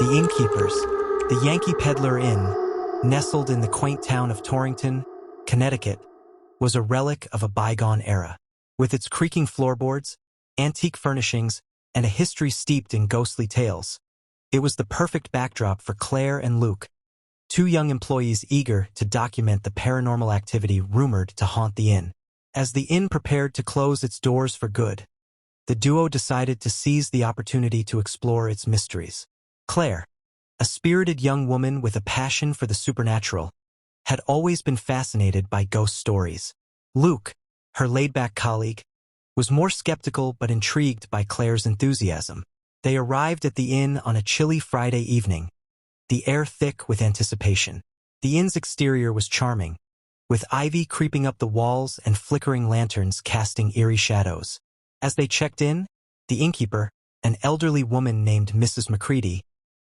The Innkeepers, the Yankee Peddler Inn, nestled in the quaint town of Torrington, Connecticut, was a relic of a bygone era. With its creaking floorboards, antique furnishings, and a history steeped in ghostly tales, it was the perfect backdrop for Claire and Luke, two young employees eager to document the paranormal activity rumored to haunt the inn. As the inn prepared to close its doors for good, the duo decided to seize the opportunity to explore its mysteries. Claire, a spirited young woman with a passion for the supernatural, had always been fascinated by ghost stories. Luke, her laid-back colleague, was more skeptical but intrigued by Claire's enthusiasm. They arrived at the inn on a chilly Friday evening, the air thick with anticipation. The inn's exterior was charming, with ivy creeping up the walls and flickering lanterns casting eerie shadows. As they checked in, the innkeeper, an elderly woman named Mrs. McCready,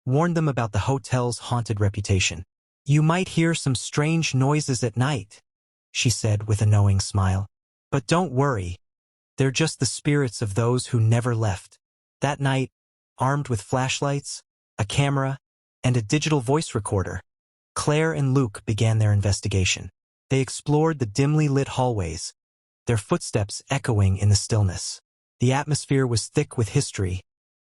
warned them about the hotel's haunted reputation. "You might hear some strange noises at night," she said with a knowing smile. "But don't worry, they're just the spirits of those who never left." That night, armed with flashlights, a camera, and a digital voice recorder, Claire and Luke began their investigation. They explored the dimly lit hallways, their footsteps echoing in the stillness. The atmosphere was thick with history,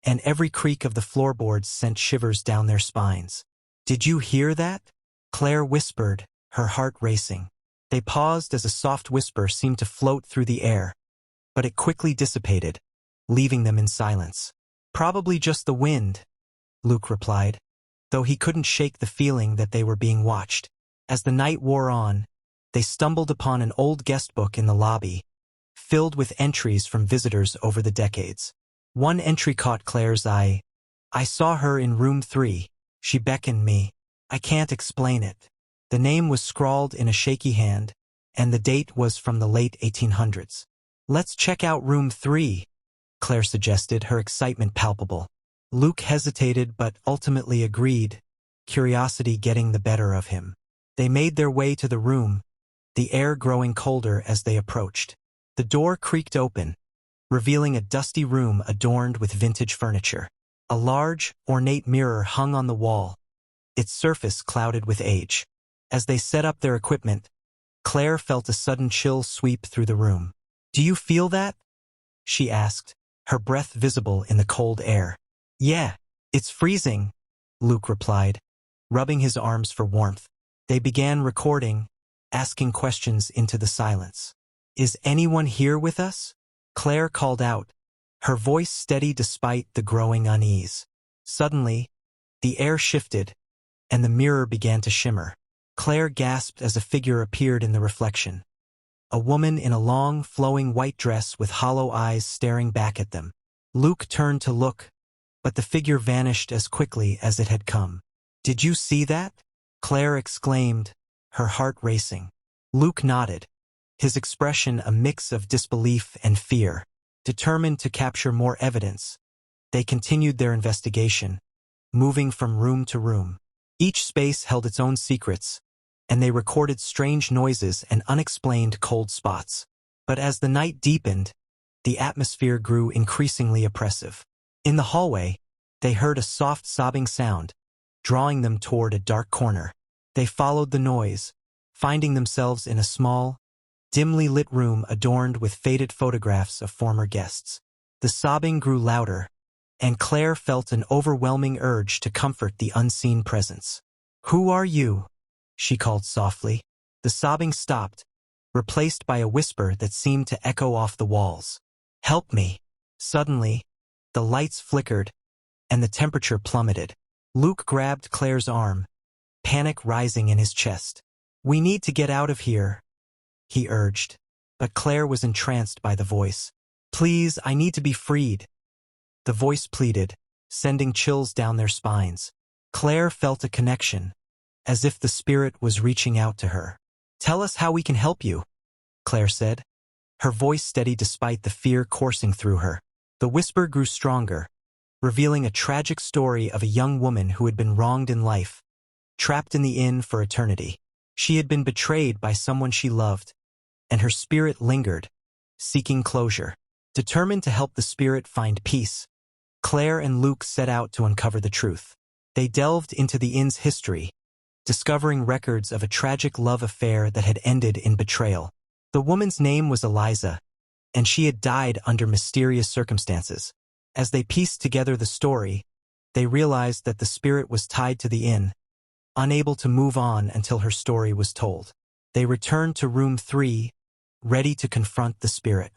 and every creak of the floorboards sent shivers down their spines. "Did you hear that?" Claire whispered, her heart racing. They paused as a soft whisper seemed to float through the air, but it quickly dissipated, leaving them in silence. "Probably just the wind," Luke replied, though he couldn't shake the feeling that they were being watched. As the night wore on, they stumbled upon an old guest book in the lobby, filled with entries from visitors over the decades. One entry caught Claire's eye. "I saw her in room 3. She beckoned me. I can't explain it." The name was scrawled in a shaky hand, and the date was from the late 1800s. "Let's check out room 3, Claire suggested, her excitement palpable. Luke hesitated but ultimately agreed, curiosity getting the better of him. They made their way to the room, the air growing colder as they approached. The door creaked open, revealing a dusty room adorned with vintage furniture. A large, ornate mirror hung on the wall, its surface clouded with age. As they set up their equipment, Claire felt a sudden chill sweep through the room. "Do you feel that?" she asked, her breath visible in the cold air. "Yeah, it's freezing," Luke replied, rubbing his arms for warmth. They began recording, asking questions into the silence. "Is anyone here with us?" Claire called out, her voice steady despite the growing unease. Suddenly, the air shifted, and the mirror began to shimmer. Claire gasped as a figure appeared in the reflection. A woman in a long, flowing white dress with hollow eyes staring back at them. Luke turned to look, but the figure vanished as quickly as it had come. "Did you see that?" Claire exclaimed, her heart racing. Luke nodded, his expression a mix of disbelief and fear. Determined to capture more evidence, they continued their investigation, moving from room to room. Each space held its own secrets, and they recorded strange noises and unexplained cold spots. But as the night deepened, the atmosphere grew increasingly oppressive. In the hallway, they heard a soft sobbing sound, drawing them toward a dark corner. They followed the noise, finding themselves in a small, dimly lit room adorned with faded photographs of former guests. The sobbing grew louder, and Claire felt an overwhelming urge to comfort the unseen presence. "Who are you?" she called softly. The sobbing stopped, replaced by a whisper that seemed to echo off the walls. "Help me." Suddenly, the lights flickered, and the temperature plummeted. Luke grabbed Claire's arm, panic rising in his chest. "We need to get out of here," he urged, but Claire was entranced by the voice. "Please, I need to be freed," the voice pleaded, sending chills down their spines. Claire felt a connection, as if the spirit was reaching out to her. "Tell us how we can help you," Claire said, her voice steady despite the fear coursing through her. The whisper grew stronger, revealing a tragic story of a young woman who had been wronged in life, trapped in the inn for eternity. She had been betrayed by someone she loved, and her spirit lingered, seeking closure. Determined to help the spirit find peace, Claire and Luke set out to uncover the truth. They delved into the inn's history, discovering records of a tragic love affair that had ended in betrayal. The woman's name was Eliza, and she had died under mysterious circumstances. As they pieced together the story, they realized that the spirit was tied to the inn, unable to move on until her story was told. They returned to room 3, ready to confront the spirit.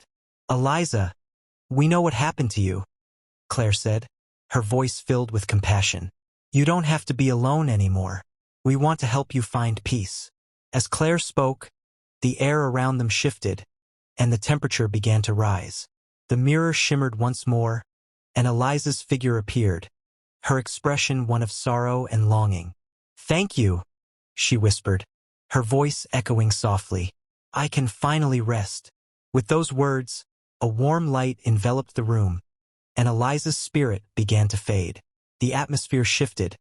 "Eliza, we know what happened to you," Claire said, her voice filled with compassion. "You don't have to be alone anymore. We want to help you find peace." As Claire spoke, the air around them shifted, and the temperature began to rise. The mirror shimmered once more, and Eliza's figure appeared, her expression one of sorrow and longing. "Thank you," she whispered, her voice echoing softly. "I can finally rest." With those words, a warm light enveloped the room, and Eliza's spirit began to fade. The atmosphere shifted,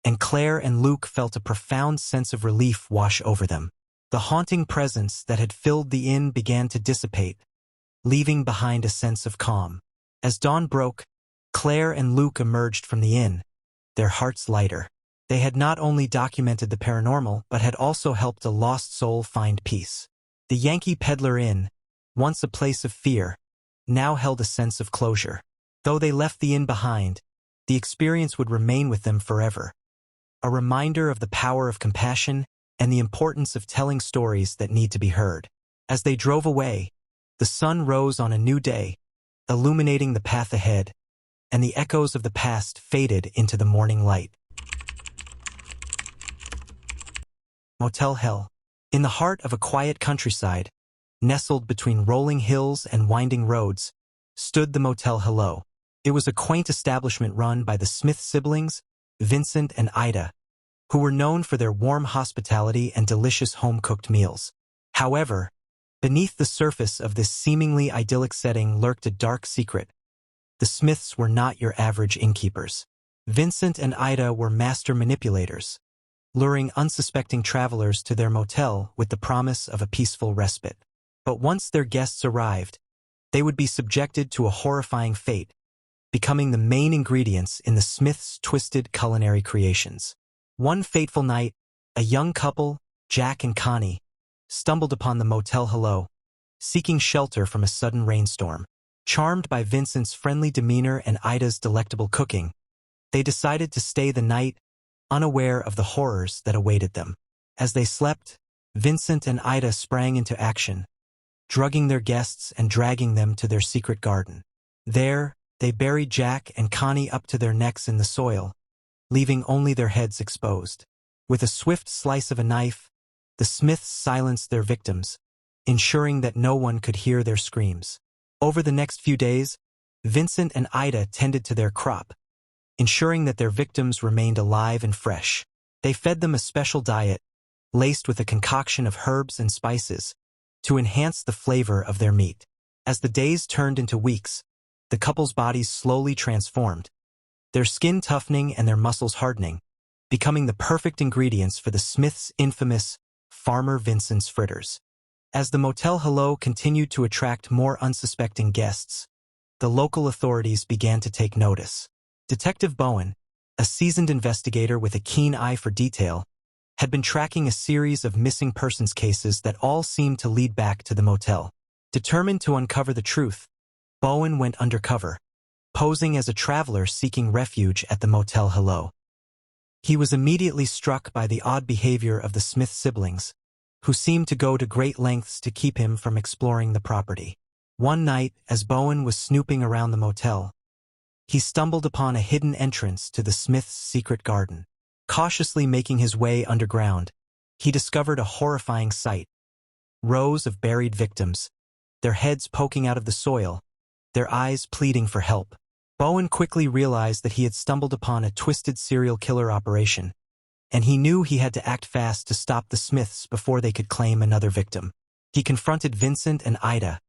and Claire and Luke felt a profound sense of relief wash over them. The haunting presence that had filled the inn began to dissipate, leaving behind a sense of calm. As dawn broke, Claire and Luke emerged from the inn, their hearts lighter. They had not only documented the paranormal, but had also helped a lost soul find peace. The Yankee Peddler Inn, once a place of fear, now held a sense of closure. Though they left the inn behind, the experience would remain with them forever. A reminder of the power of compassion and the importance of telling stories that need to be heard. As they drove away, the sun rose on a new day, illuminating the path ahead, and the echoes of the past faded into the morning light. Motel Hell. In the heart of a quiet countryside, nestled between rolling hills and winding roads, stood the Motel Hello. It was a quaint establishment run by the Smith siblings, Vincent and Ida, who were known for their warm hospitality and delicious home-cooked meals. However, beneath the surface of this seemingly idyllic setting lurked a dark secret. The Smiths were not your average innkeepers. Vincent and Ida were master manipulators, luring unsuspecting travelers to their motel with the promise of a peaceful respite. But once their guests arrived, they would be subjected to a horrifying fate, becoming the main ingredients in the Smiths' twisted culinary creations. One fateful night, a young couple, Jack and Connie, stumbled upon the Motel Hello, seeking shelter from a sudden rainstorm. Charmed by Vincent's friendly demeanor and Ida's delectable cooking, they decided to stay the night, unaware of the horrors that awaited them. As they slept, Vincent and Ida sprang into action, drugging their guests and dragging them to their secret garden. There, they buried Jack and Connie up to their necks in the soil, leaving only their heads exposed. With a swift slice of a knife, the Smiths silenced their victims, ensuring that no one could hear their screams. Over the next few days, Vincent and Ida tended to their crop, ensuring that their victims remained alive and fresh. They fed them a special diet, laced with a concoction of herbs and spices, to enhance the flavor of their meat. As the days turned into weeks, the couple's bodies slowly transformed, their skin toughening and their muscles hardening, becoming the perfect ingredients for the Smiths' infamous Farmer Vincent's fritters. As the Motel Hello continued to attract more unsuspecting guests, the local authorities began to take notice. Detective Bowen, a seasoned investigator with a keen eye for detail, had been tracking a series of missing persons cases that all seemed to lead back to the motel. Determined to uncover the truth, Bowen went undercover, posing as a traveler seeking refuge at the Motel Hello. He was immediately struck by the odd behavior of the Smith siblings, who seemed to go to great lengths to keep him from exploring the property. One night, as Bowen was snooping around the motel, he stumbled upon a hidden entrance to the Smiths' secret garden. Cautiously making his way underground, he discovered a horrifying sight. Rows of buried victims, their heads poking out of the soil, their eyes pleading for help. Bowen quickly realized that he had stumbled upon a twisted serial killer operation, and he knew he had to act fast to stop the Smiths before they could claim another victim. He confronted Vincent and Ida,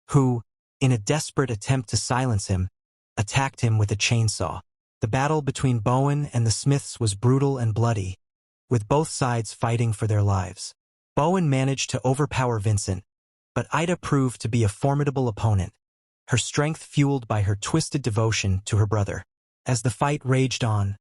who, in a desperate attempt to silence him, attacked him with a chainsaw. The battle between Bowen and the Smiths was brutal and bloody, with both sides fighting for their lives. Bowen managed to overpower Vincent, but Ida proved to be a formidable opponent, her strength fueled by her twisted devotion to her brother. As the fight raged on,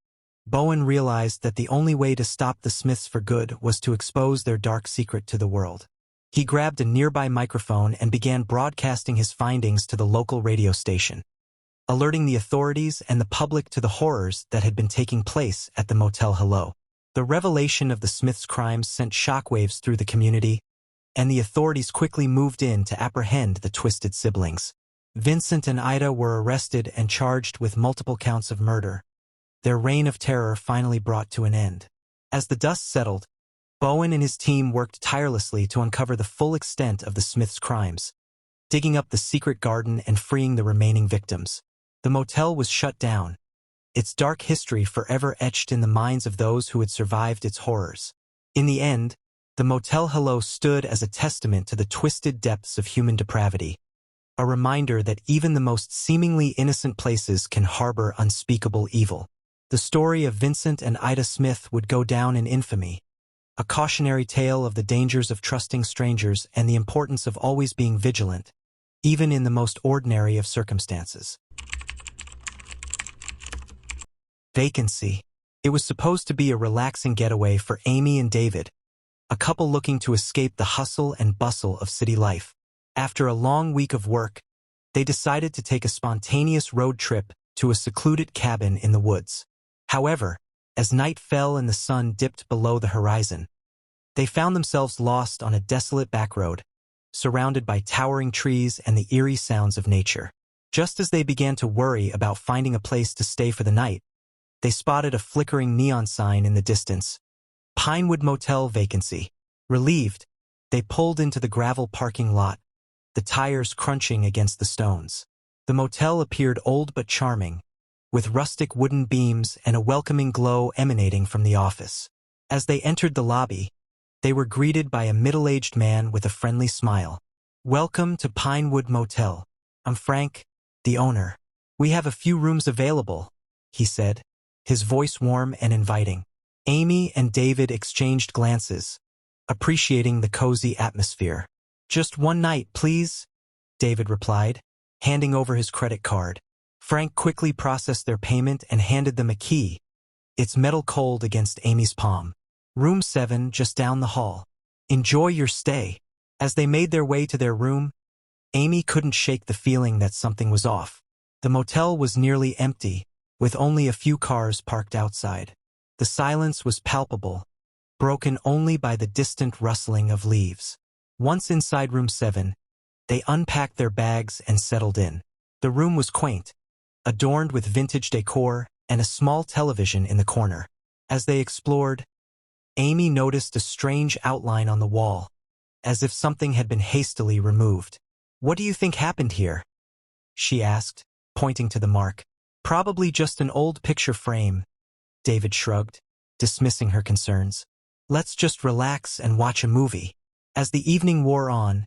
Bowen realized that the only way to stop the Smiths for good was to expose their dark secret to the world. He grabbed a nearby microphone and began broadcasting his findings to the local radio station, alerting the authorities and the public to the horrors that had been taking place at the Motel Hello. The revelation of the Smiths' crimes sent shockwaves through the community, and the authorities quickly moved in to apprehend the twisted siblings. Vincent and Ida were arrested and charged with multiple counts of murder. Their reign of terror finally brought to an end. As the dust settled, Bowen and his team worked tirelessly to uncover the full extent of the Smiths' crimes, digging up the secret garden and freeing the remaining victims. The motel was shut down, its dark history forever etched in the minds of those who had survived its horrors. In the end, the Motel Hello stood as a testament to the twisted depths of human depravity, a reminder that even the most seemingly innocent places can harbor unspeakable evil. The story of Vincent and Ida Smith would go down in infamy, a cautionary tale of the dangers of trusting strangers and the importance of always being vigilant, even in the most ordinary of circumstances. Vacancy. It was supposed to be a relaxing getaway for Amy and David, a couple looking to escape the hustle and bustle of city life. After a long week of work, they decided to take a spontaneous road trip to a secluded cabin in the woods. However, as night fell and the sun dipped below the horizon, they found themselves lost on a desolate backroad, surrounded by towering trees and the eerie sounds of nature. Just as they began to worry about finding a place to stay for the night, they spotted a flickering neon sign in the distance. Pinewood Motel Vacancy. Relieved, they pulled into the gravel parking lot, the tires crunching against the stones. The motel appeared old but charming, with rustic wooden beams and a welcoming glow emanating from the office. As they entered the lobby, they were greeted by a middle-aged man with a friendly smile. "Welcome to Pinewood Motel. I'm Frank, the owner. We have a few rooms available," he said, his voice warm and inviting. Amy and David exchanged glances, appreciating the cozy atmosphere. "Just one night, please," David replied, handing over his credit card. Frank quickly processed their payment and handed them a key, its metal cold against Amy's palm. "Room 7, just down the hall. Enjoy your stay." As they made their way to their room, Amy couldn't shake the feeling that something was off. The motel was nearly empty, with only a few cars parked outside. The silence was palpable, broken only by the distant rustling of leaves. Once inside room 7, they unpacked their bags and settled in. The room was quaint, adorned with vintage decor and a small television in the corner. As they explored, Amy noticed a strange outline on the wall, as if something had been hastily removed. "What do you think happened here?" she asked, pointing to the mark. "Probably just an old picture frame," David shrugged, dismissing her concerns. "Let's just relax and watch a movie." As the evening wore on,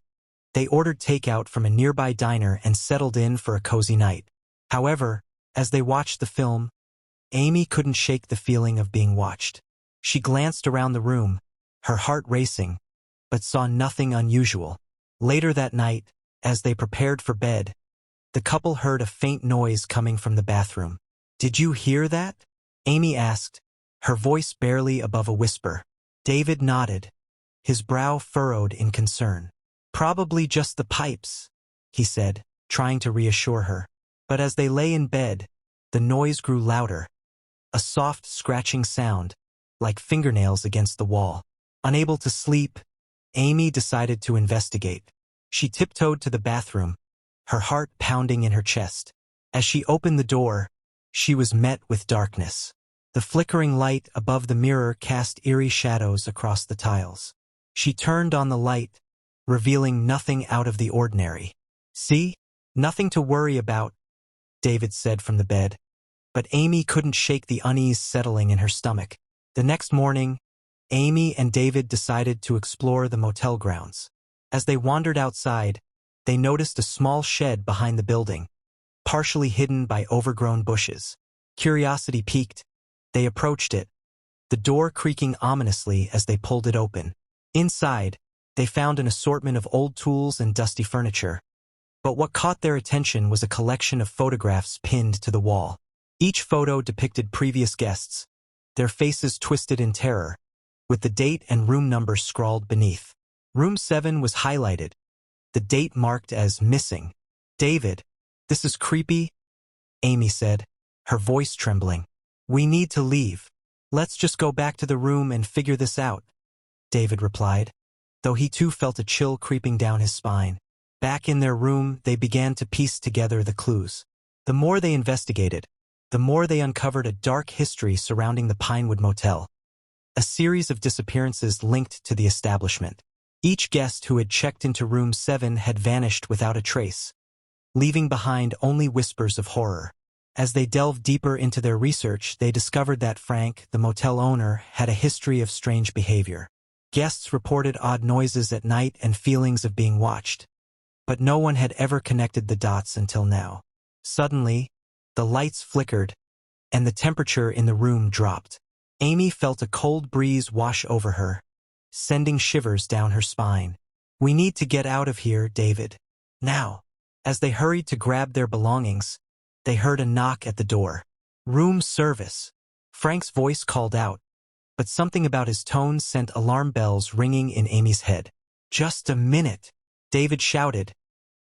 they ordered takeout from a nearby diner and settled in for a cozy night. However, as they watched the film, Amy couldn't shake the feeling of being watched. She glanced around the room, her heart racing, but saw nothing unusual. Later that night, as they prepared for bed, the couple heard a faint noise coming from the bathroom. "Did you hear that?" Amy asked, her voice barely above a whisper. David nodded, his brow furrowed in concern. "Probably just the pipes," he said, trying to reassure her. But as they lay in bed, the noise grew louder, a soft scratching sound, like fingernails against the wall. Unable to sleep, Amy decided to investigate. She tiptoed to the bathroom, her heart pounding in her chest. As she opened the door, she was met with darkness. The flickering light above the mirror cast eerie shadows across the tiles. She turned on the light, revealing nothing out of the ordinary. "See? Nothing to worry about," David said from the bed. But Amy couldn't shake the unease settling in her stomach. The next morning, Amy and David decided to explore the motel grounds. As they wandered outside, they noticed a small shed behind the building, partially hidden by overgrown bushes. Curiosity piqued, they approached it, the door creaking ominously as they pulled it open. Inside, they found an assortment of old tools and dusty furniture. But what caught their attention was a collection of photographs pinned to the wall. Each photo depicted previous guests, their faces twisted in terror, with the date and room number scrawled beneath. Room 7 was highlighted, the date marked as missing. "David, this is creepy," Amy said, her voice trembling. "We need to leave. Let's just go back to the room and figure this out," David replied, though he too felt a chill creeping down his spine. Back in their room, they began to piece together the clues. The more they investigated, the more they uncovered a dark history surrounding the Pinewood Motel. A series of disappearances linked to the establishment. Each guest who had checked into room 7 had vanished without a trace, leaving behind only whispers of horror. As they delved deeper into their research, they discovered that Frank, the motel owner, had a history of strange behavior. Guests reported odd noises at night and feelings of being watched, but no one had ever connected the dots until now. Suddenly, the lights flickered, and the temperature in the room dropped. Amy felt a cold breeze wash over her, sending shivers down her spine. "We need to get out of here, David. Now." As they hurried to grab their belongings, they heard a knock at the door. "Room service," Frank's voice called out, but something about his tone sent alarm bells ringing in Amy's head. "Just a minute," David shouted,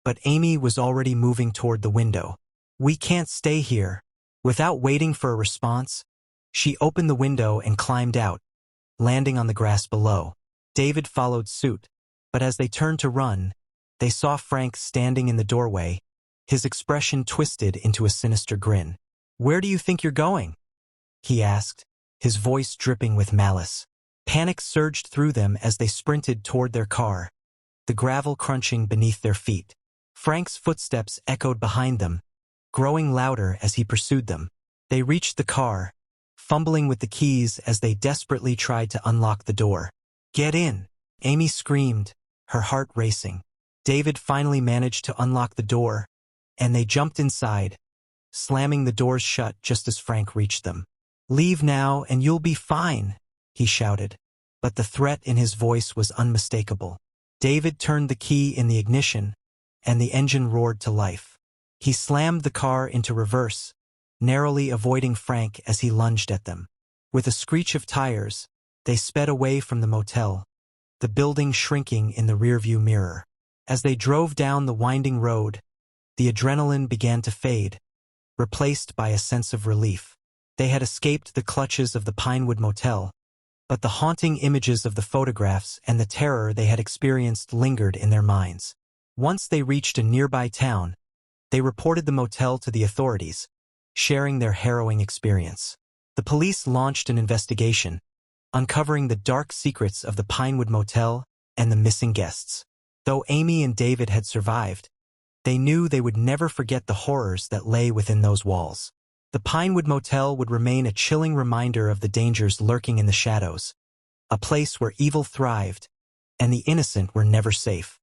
but Amy was already moving toward the window. "We can't stay here." Without waiting for a response, she opened the window and climbed out, landing on the grass below. David followed suit, but as they turned to run, they saw Frank standing in the doorway, his expression twisted into a sinister grin. "Where do you think you're going?" he asked, his voice dripping with malice. Panic surged through them as they sprinted toward their car, the gravel crunching beneath their feet. Frank's footsteps echoed behind them, growing louder as he pursued them. They reached the car, fumbling with the keys as they desperately tried to unlock the door. "Get in!" Amy screamed, her heart racing. David finally managed to unlock the door, and they jumped inside, slamming the doors shut just as Frank reached them. "Leave now and you'll be fine," he shouted, but the threat in his voice was unmistakable. David turned the key in the ignition, and the engine roared to life. He slammed the car into reverse, narrowly avoiding Frank as he lunged at them. With a screech of tires, they sped away from the motel, the building shrinking in the rearview mirror. As they drove down the winding road, the adrenaline began to fade, replaced by a sense of relief. They had escaped the clutches of the Pinewood Motel, but the haunting images of the photographs and the terror they had experienced lingered in their minds. Once they reached a nearby town, they reported the motel to the authorities, sharing their harrowing experience. The police launched an investigation, uncovering the dark secrets of the Pinewood Motel and the missing guests. Though Amy and David had survived, they knew they would never forget the horrors that lay within those walls. The Pinewood Motel would remain a chilling reminder of the dangers lurking in the shadows, a place where evil thrived and the innocent were never safe.